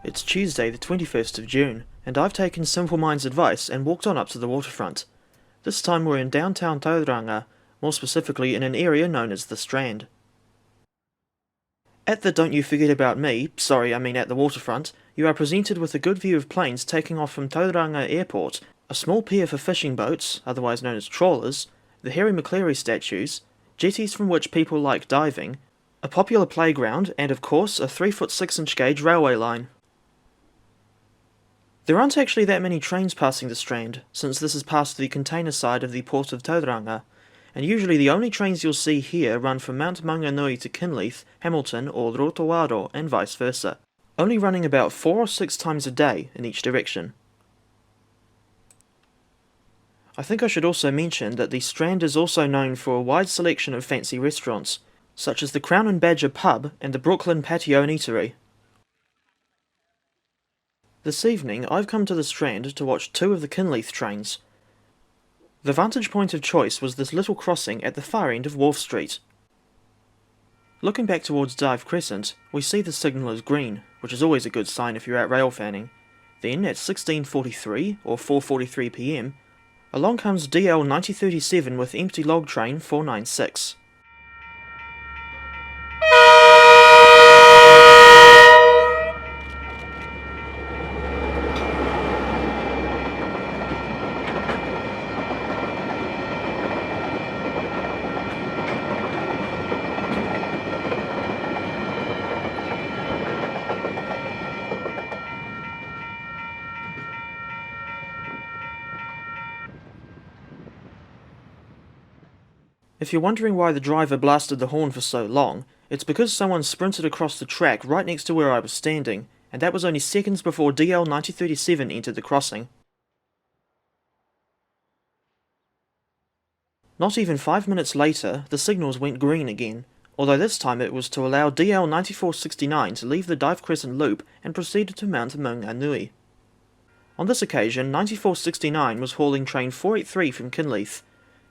It's Tuesday the 21st of June, and I've taken Simple Mind's advice and walked on up to the waterfront. This time we're in downtown Tauranga, more specifically in an area known as the Strand. At the Don't You Forget About Me, at the waterfront, you are presented with a good view of planes taking off from Tauranga Airport, a small pier for fishing boats, otherwise known as trawlers, the Harry McCleary statues, jetties from which people like diving, a popular playground, and of course a 3-foot 6-inch gauge railway line. There aren't actually that many trains passing the Strand, since this is past the container side of the port of Tauranga, and usually the only trains you'll see here run from Mount Maunganui to Kinleith, Hamilton or Rotowaro and vice versa, only running about 4 or 6 times a day in each direction. I think I should also mention that the Strand is also known for a wide selection of fancy restaurants, such as the Crown and Badger pub and the Brooklyn Patio and Eatery. This evening I've come to the Strand to watch 2 of the Kinleith trains. The vantage point of choice was this little crossing at the far end of Wharf Street. Looking back towards Dive Crescent, we see the signal is green, which is always a good sign if you're out railfanning. Then at 16:43 or 4:43 PM, along comes DL 9037 with empty log train 496. If you're wondering why the driver blasted the horn for so long, it's because someone sprinted across the track right next to where I was standing, and that was only seconds before DL 9037 entered the crossing. Not even 5 minutes later, the signals went green again, although this time it was to allow DL 9469 to leave the Dive Crescent loop and proceed to Mount Maunganui. On this occasion, 9469 was hauling train 483 from Kinleith.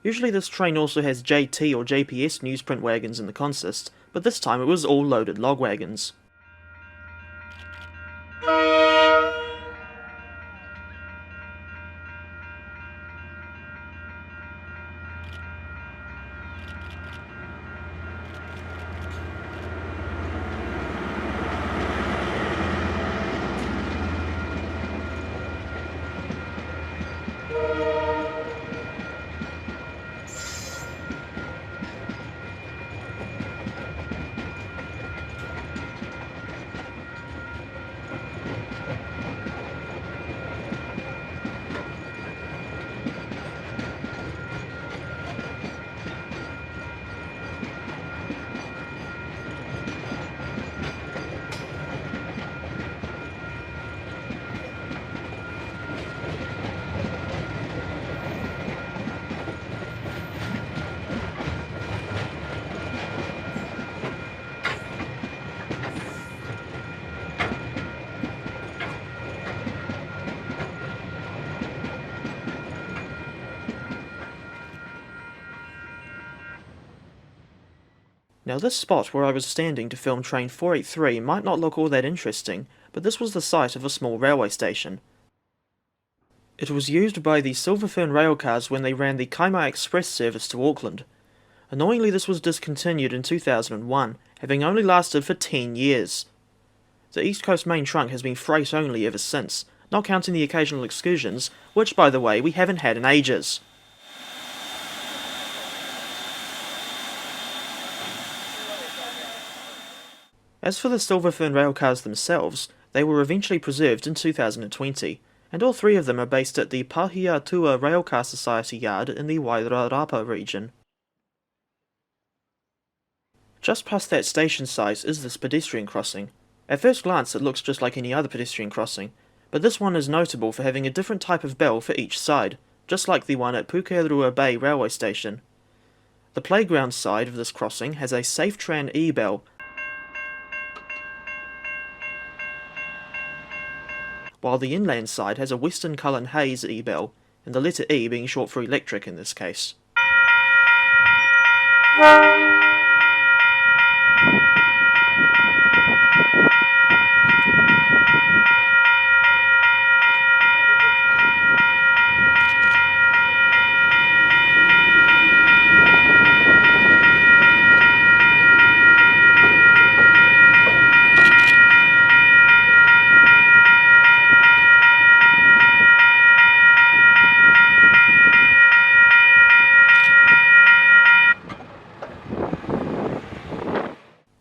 Usually this train also has JT or JPS newsprint wagons in the consist, but this time it was all loaded log wagons. Now this spot where I was standing to film train 483 might not look all that interesting, but this was the site of a small railway station. It was used by the Silver Fern railcars when they ran the Kaimai Express service to Auckland. Annoyingly, this was discontinued in 2001, having only lasted for 10 years. The East Coast main trunk has been freight only ever since, not counting the occasional excursions, which by the way we haven't had in ages. As for the Silver Fern railcars themselves, they were eventually preserved in 2020, and all 3 of them are based at the Pahiatua Railcar Society yard in the Wairarapa region. Just past that station site is this pedestrian crossing. At first glance it looks just like any other pedestrian crossing, but this one is notable for having a different type of bell for each side, just like the one at Pukerua Bay railway station. The playground side of this crossing has a SafeTran E-bell, while the inland side has a Western Cullen Hayes E-bell, and the letter E being short for electric in this case.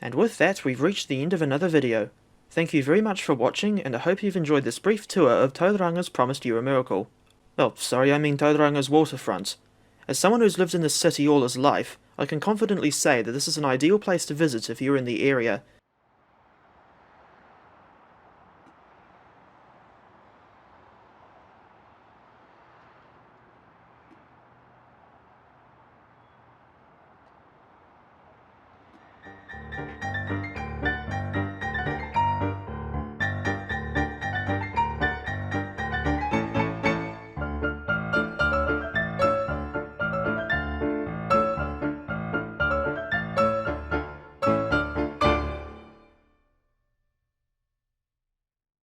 And with that, we've reached the end of another video. Thank you very much for watching, and I hope you've enjoyed this brief tour of Tauranga's Promised You a Miracle. Oh, sorry, I mean Tauranga's Waterfront. As someone who's lived in this city all his life, I can confidently say that this is an ideal place to visit if you're in the area,